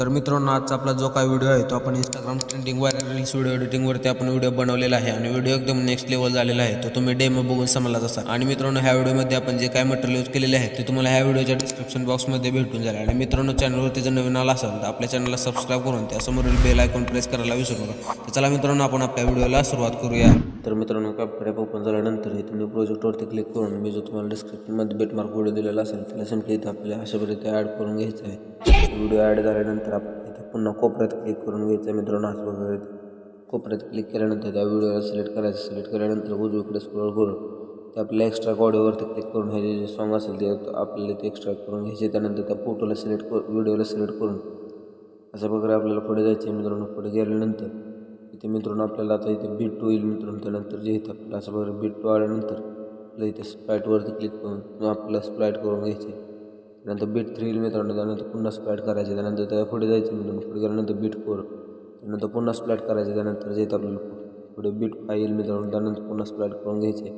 तर मित्रांनो, आजचा आपला जो काही व्हिडिओ आहे तो आपण Instagram trending viral reels video एडिटिंगवरती आपण व्हिडिओ बनवलेला आहे आणि व्हिडिओ एकदम नेक्स्ट लेवल झालेला आहे. तो तुम्ही डेमो बघून समजलाच असाल. आणि मित्रांनो, ह्या व्हिडिओमध्ये आपण जे काय मटेरियल यूज केलेले आहे ते तुम्हाला ह्या व्हिडिओच्या डिस्क्रिप्शन बॉक्समध्ये भेटून जाईल. आणि मित्रांनो, चॅनलवरती जर नवीन आला असाल तर आपल्या चॅनलला सबस्क्राईब करून त्यासमोरील बेल आयकॉन प्रेस करायला विसरू नका. तर चला मित्रांनो, आपण आपल्या व्हिडिओला सुरुवात करूया. तर मित्रांनो, कॅपकट ओपन झाल्यानंतर हे तुम्ही प्रोजेक्टवरती क्लिक करून मी जो तुम्हाला डिस्क्रिप्शनमध्ये बेटमार्क व्हिडिओ दिलेला असेल त्याला सिम्पली इथं आपल्याला अशा प्रकारे ॲड करून घ्यायचं आहे. व्हिडिओ ॲड झाल्यानंतर आपण इथं पुन्हा कोपऱ्यात क्लिक करून घ्यायचं आहे. मित्रांनो, असं वगैरे कोपऱ्यात क्लिक केल्यानंतर त्या व्हिडिओला सिलेक्ट करायचं. सिलेक्ट केल्यानंतर उजवीकडे स्क्रोल करून ते आपल्या एक्स्ट्रा ऑडिओवरती क्लिक करून हे जे सॉन्ग असेल ते आपल्याला ते एक्स्ट्रॅक्ट करून घ्यायचे. त्यानंतर त्या फोटोला सिलेक्ट करून व्हिडिओला सिलेक्ट करून अशा प्रकारे आपल्याला पुढे जायचं आहे. मित्रांनो, पुढे गेल्यानंतर इथे मित्रांनो आपल्याला आता इथे बीट टू येईल. मित्रांनो, त्यानंतर जे इथं आपल्याला अशा प्रकारे बीट टू आल्यानंतर आपल्याला इथे स्प्लाईटवरती क्लिक करून आपल्याला स्प्लाईट करून घ्यायचे. त्यानंतर बीट 3 येईल. मित्रांनो, त्यानंतर पुन्हा स्प्लाईट करायचे. त्यानंतर त्या पुढे जायचं. मित्रांनो, पुढे गेल्यानंतर बीट 4, त्यानंतर पुन्हा स्प्लाईट करायचे. त्यानंतर जे इथं आपल्याला पुढे बीट 5 येईल. मित्रांनो, त्यानंतर पुन्हा स्प्लाईट करून घ्यायचे.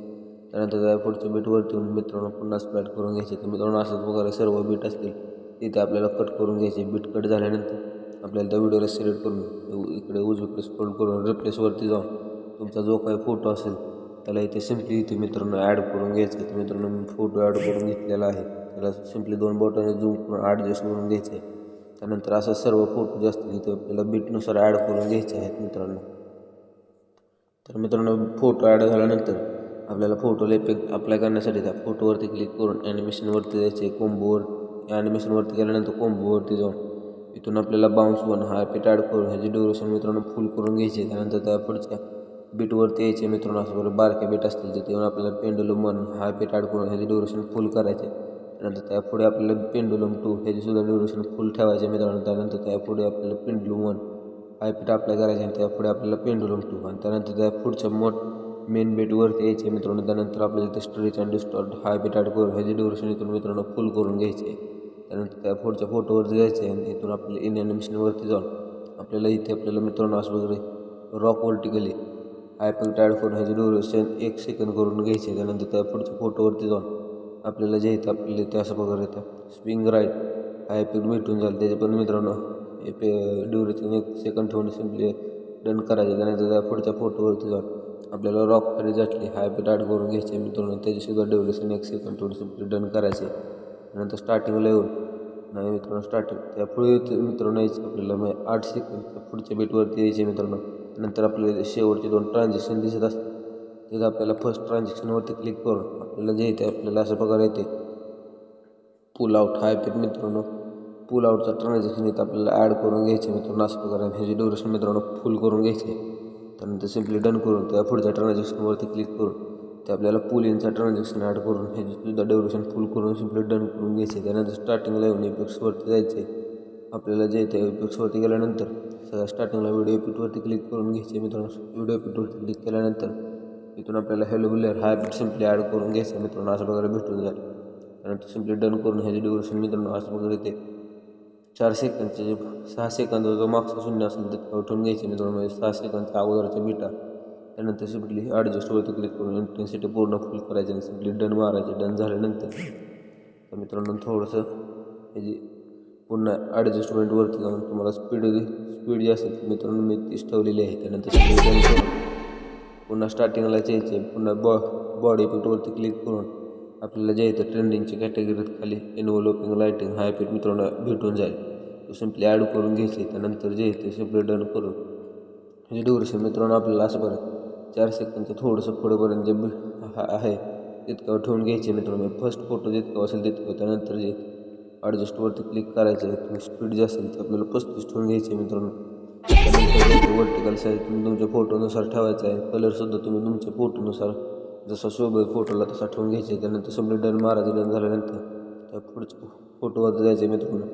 त्यानंतर त्या पुढच्या बीटवरती येऊन मित्रांनो पुन्हा स्प्लाईट करून घ्यायचे. तर मित्रांनो, असंच वगैरे सर्व बीट असतील तिथे आपल्याला कट करून घ्यायचे. बीट कट झाल्यानंतर आपल्याला त्या व्हिडिओला सिलेक्ट करून इकडे उजवीकडे स्क्रोल करून रिप्लेसवरती जाऊन तुमचा जो काही फोटो असेल त्याला इथे सिम्पली इथे मित्रांनो ॲड करून घ्यायचं. तर मित्रांनो, मी फोटो ॲड करून घेतलेला आहे. त्याला सिम्पली 2 बोटाने झूम करून ॲडजस्ट करून घ्यायचं आहे. त्यानंतर असं सर्व फोटो जे असतील इथे आपल्याला बीटनुसार ॲड करून घ्यायचे आहेत. मित्रांनो, तर मित्रांनो, फोटो ॲड झाल्यानंतर आपल्याला फोटोला इफेक्ट अप्लाय करण्यासाठी त्या फोटोवरती क्लिक करून ॲनिमेशनवरती जायचे. कोंबोवर ॲनिमेशनवरती गेल्यानंतर कोंबोवरती जाऊन इथून आपल्याला बाउन्स 1 हा इफेक्ट ॲड करून ह्याची ड्युरेशन मित्रांनो फुल करून घ्यायचे. त्यानंतर त्या पुढच्या बीटवरती यायचे. मित्रांनो, असं बरोबर बारक्या बीट असतील तिथे येऊन आपल्याला पेंडुलम 1 हा इफेक्ट ॲड करून ह्याची ड्युरेशन फुल करायचे. त्यानंतर त्यापुढे आपल्याला पेंडुलम 2 ह्याची सुद्धा ड्युरेशन फुल ठेवायचे. मित्रांनो, त्यानंतर त्यापुढे आपल्याला पेंडुलम 1 हा इफेक्ट अप्लाय करायचे आणि त्यापुढे आपल्याला पेंडुलम 2 आणि त्यानंतर त्या पुढच्या मेन बीटवरती यायचे. मित्रांनो, त्यानंतर आपल्याला ते स्ट्रेच अँड डिस्टॉर्ट हा इफेक्ट ॲड करून ह्याची ड्युरेशन इथून मित्रांनो फुल करून घ्यायचे. त्यानंतर त्या पुढच्या फोटोवरती जायचे आणि इथून आपल्याला इन ॲनिमेशनवरती जाऊन आपल्याला इथे आपल्याला मित्रांनो असं वगैरे रॉक व्हर्टिकली हा इफेक्ट ॲड करून ह्याची ड्युरेशन 1 सेकंद करून घ्यायचे. त्यानंतर त्या पुढच्या फोटोवरती जाऊन आपल्याला जे इथे आपल्याला इथे असं वगैरे येतं स्विंग राईट हा इफेक्ट भेटून जाईल. त्याचे पण मित्रांनो ड्युरेशन 1 सेकंद ठेवून सिम्पली डन करायचे. त्यानंतर त्या पुढच्या फोटोवरती जाऊन आपल्याला रॉक हॉरिझॉन्टली हा इफेक्ट ॲड करून घ्यायचे. मित्रांनो, त्याचीसुद्धा ड्युरेशन 1 सेकंद ठेवून सिम्पली डन करायचे. त्यानंतर स्टार्टिंगला येऊन नाही मित्रांनो स्टार्टिंग त्या पुढे मित्रांनो यायचं आपल्याला मग 8 सेकंदच्या पुढच्या बीटवरती यायचे. मित्रांनो, नंतर आपल्याला शेवटचे 2 ट्रान्झॅक्शन दिसत असतात तिथं आपल्याला फर्स्ट ट्रान्झॅक्शनवरती क्लिक करून आपल्याला जे येते आपल्याला अशा प्रकारे येते पुल आउट हा इफेक्ट. मित्रांनो, पुल आउटचा ट्रान्झॅक्शन इथं आपल्याला ॲड करून घ्यायचे. मित्रांनो, अशा प्रकारे ह्याची ड्युरेशन मित्रांनो फुल करून घ्यायचे. त्यानंतर सिम्पली डन करून त्या पुढच्या ट्रान्झॅक्शनवरती क्लिक करून ते आपल्याला पुल इनचा ट्रान्झॅक्शन ॲड करून ह्याचीसुद्धा ड्युरेशन फुल करून सिम्पली डन करून घ्यायचे. त्यानंतर स्टार्टिंगला येऊन इफेक्ट्सवरती जायचे. आपल्याला जे ते इफेक्ट्सवरती गेल्यानंतर सगळ्या स्टार्टिंगला व्हिडिओ इफेक्टवरती क्लिक करून घ्यायचे. मित्रांनो, व्हिडिओ इफेक्टवरती क्लिक केल्यानंतर इथून आपल्याला हेलो ब्लेअर हा इफेक्ट सिम्पली ॲड करून घ्यायचा. मित्रांनो, अशा प्रकारे भेटून जाईल. त्यानंतर सिम्पली डन करून ह्याची ड्युरेशन मित्रांनो अशा प्रकारे ते 4 सेकंदचे जे 6 सेकंद जो मागचा शून्य असेल ते उठून घ्यायचे. मित्रांनो, 6 सेकंदच्या अगोदरच्या बीटा त्यानंतर सिम्पली ॲडजस्टवरती क्लिक करून इंटेन्सिटी पूर्ण फुल करायची आणि सिम्पली डन मारायचे. डन झाल्यानंतर तर मित्रांनो थोडंसं ह्याची पुन्हा ॲडजस्टमेंटवरती जाऊन तुम्हाला स्पीड जी असेल मित्रांनो मी 30 ठेवलेली आहे. त्यानंतर सिम्पली डन करून पुन्हा स्टार्टिंगलाच यायचे. पुन्हा बॉडी इफेक्टवरती क्लिक करून आपल्याला जे येतं ट्रेंडिंगच्या कॅटेगरीत खाली एनव्हलपिंग लाईटिंग हा इफेक्ट मित्रांनो भेटून जाईल. तो सिम्पली ॲड करून घ्यायचे. त्यानंतर जे येते सिम्पली डन करून ह्याची ड्युरेशन मित्रांनो आपल्याला असं बरं 4 सेकंदचं थोडंसं पुढेपर्यंत जे आहे तितकं ठेवून घ्यायचे. मित्रांनो, फर्स्ट फोटो जितकं असेल तितकं. त्यानंतर जे ॲडजस्टवरती क्लिक करायचं आहे. तुम्ही स्पीड जे असेल ते आपल्याला 35 ठेवून घ्यायचे. मित्रांनो, त्यानंतर वर्टिकल साईज तुम्ही तुमच्या फोटोनुसार ठेवायचा आहे. कलरसुद्धा तुम्ही तुमच्या फोटोनुसार जसा शोभेल फोटोला तसा ठेवून घ्यायचे. त्यानंतर सिम्पली डन मारायचं. डन झाल्यानंतर त्या पुढच्या फोटोवरती जायचे. मित्रांनो,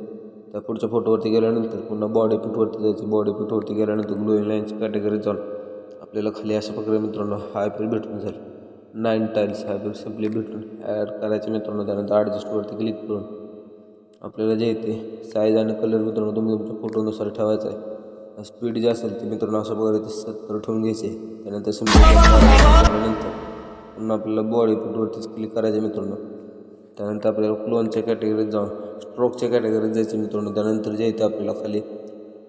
त्या पुढच्या फोटोवरती गेल्यानंतर पुन्हा बॉडी पिटवरती जायचं. बॉडी पिटवरती गेल्यानंतर ग्लोईंग लाईन्स कॅटेगरीत जाऊन आपल्याला खाली अशा प्रकारे मित्रांनो हा इफेक्ट भेटून जाईल. 9 टाईल्स हा इफेक्ट सिम्पली भेटून ॲड करायचे. मित्रांनो, त्यानंतर ॲडजस्टवरती क्लिक करून आपल्याला जे येते साईज आणि कलर मित्रांनो तुम्ही तुमच्या फोटोनुसार ठेवायचा आहे. स्पीड जे असेल ते मित्रांनो अशा प्रकारे ते 70 ठेवून घ्यायचे. त्यानंतर सिम्पली झाल्यानंतर पुन्हा आपल्याला बॉडी पिटवरतीच क्लिक करायचे. मित्रांनो, त्यानंतर आपल्याला क्लोनच्या कॅटेगरीत जाऊन स्ट्रोकच्या कॅटेगरीत जायचं. मित्रांनो, त्यानंतर जे येते आपल्याला खाली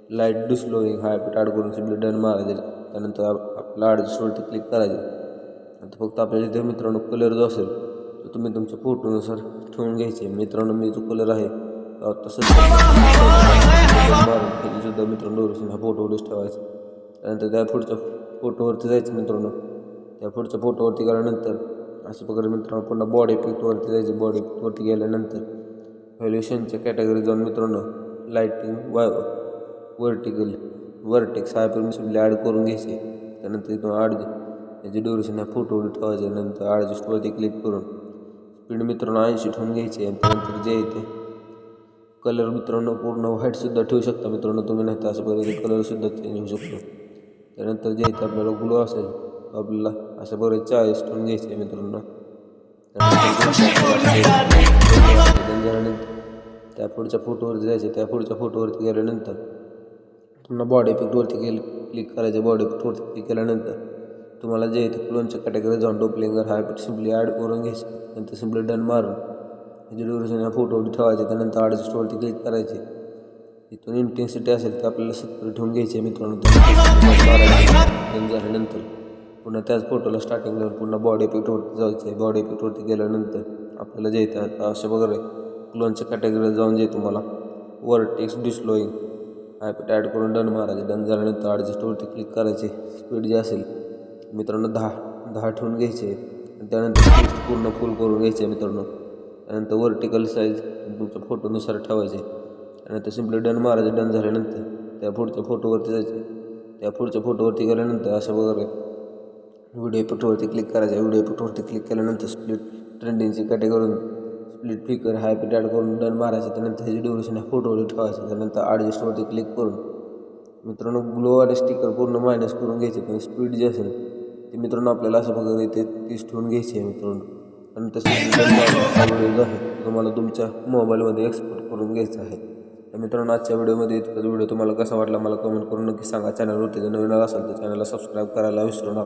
लाईट डिस्लोईंग हा ॲप ॲड करून सिम्पली डन मारायचे. त्यानंतर आपल्या ॲडजस्टवरती क्लिक करायचे. आता फक्त आपल्याला इथे मित्रांनो कलर जो असेल तो तुम्ही तुमच्या फोटोनुसार ठेवून घ्यायचे. मित्रांनो मी जो कलर आहे तसंच मारून त्याचीसुद्धा मित्रांनो ड्युरेशन हा फोटोवरच ठेवायचा. त्यानंतर त्या पुढच्या फोटोवरती जायचं मित्रांनो. त्या पुढच्या फोटोवरती गेल्यानंतर अशा प्रकारे मित्रांनो पुन्हा बॉडी इफेक्टवरती जायचं. बॉडी इफेक्टवरती गेल्यानंतर व्हॅल्युएशनच्या कॅटेगरी जाऊन मित्रांनो लाईटिंग वर्टेक्स हा पण सिम्पली ॲड करून घ्यायचे. त्यानंतर इथून त्याची ड्युरेशन ह्या फोटोवर ठेवायचे. नंतर ॲडजस्टवरती क्लिक करून स्पीड मित्रांनो 80 ठेवून घ्यायची. आणि त्यानंतर जे येते कलर मित्रांनो पूर्ण व्हाईटसुद्धा ठेवू शकता मित्रांनो तुम्ही, नाही तर अशा प्रकारे कलरसुद्धा चेंज होऊ शकतो. त्यानंतर जे इथे आपल्याला ग्लो असेल आपल्याला अशा प्रकारे 40 ठेवून घ्यायचे मित्रांनो. त्या पुढच्या फोटोवरती जायचे. त्या पुढच्या फोटोवरती गेल्यानंतर पुन्हा बॉडी इफेक्टवरती क्लिक करायचे. बॉडी इफेक्टवरती क्लिक केल्यानंतर तुम्हाला जे इथे क्लोनच्या कॅटेगरी जाऊन डोपलिंगर हा सिम्पली ॲड करून घ्यायचे. नंतर सिम्पली डन मारून त्याची ड्युरेशन या फोटोवरती ठेवायचे. त्यानंतर ॲडजस्टवरती क्लिक करायचे. इथून इंटेन्सिटी असेल तर आपल्याला 70 ठेवून घ्यायचे मित्रांनो. झाल्यानंतर पुन्हा त्याच फोटोला स्टार्टिंगला पुन्हा बॉडी इफेक्टवरती जायचं आहे. बॉडी इफेक्टवरती गेल्यानंतर आपल्याला जे येतं आता अशा वगैरे क्लोनच्या कॅटेगरीला जाऊन जे तुम्हाला वर्टेक्स डिस्लोईंग ॲप ॲड करून डन मारायचे. डन झाल्यानंतर ॲडजस्टवरती क्लिक करायचे. स्पीड जे असेल मित्रांनो 10 ठेवून घ्यायचे. त्यानंतर पूर्ण फुल करून घ्यायचे मित्रांनो. त्यानंतर वर्टिकल साईज तुमच्या फोटोनुसार ठेवायचे. त्यानंतर सिम्पली डन मारायचे. डन झाल्यानंतर त्या पुढच्या फोटोवरती जायचे. त्या पुढच्या फोटोवरती गेल्यानंतर अशा वगैरे व्हिडिओ इफेक्टवरती क्लिक करायचे. व्हिडिओ इफेक्टवरती क्लिक केल्यानंतर स्प्लिट ट्रेंडिंगची कॅटेगरी स्प्लिट फ्लिकर हा ॲप ॲड करून डन मारायचे. त्यानंतर ह्याची ड्युरेशन फोटोवर ठेवायचे. त्यानंतर ॲडजस्टवरती क्लिक करून मित्रांनो ग्लो आणि स्टिकर पूर्ण मायनस करून घ्यायचे. पण स्पीड जी असेल ते मित्रांनो आपल्याला अशा प्रकारे इथे 30 ठेवून घ्यायची आहे मित्रांनो. आणि तसंच व्हिडिओ जो आहे तुम्हाला तुमच्या मोबाईलमध्ये एक्सपोर्ट करून घ्यायचा आहे. तर मित्रांनो आजच्या व्हिडिओमध्ये इतकाच. व्हिडिओ तुम्हाला कसा वाटला मला कमेंट करून नक्की सांगा. चॅनलवरती जर नवीन असाल तर चॅनलला सबस्क्राईब करायला विसरू नका.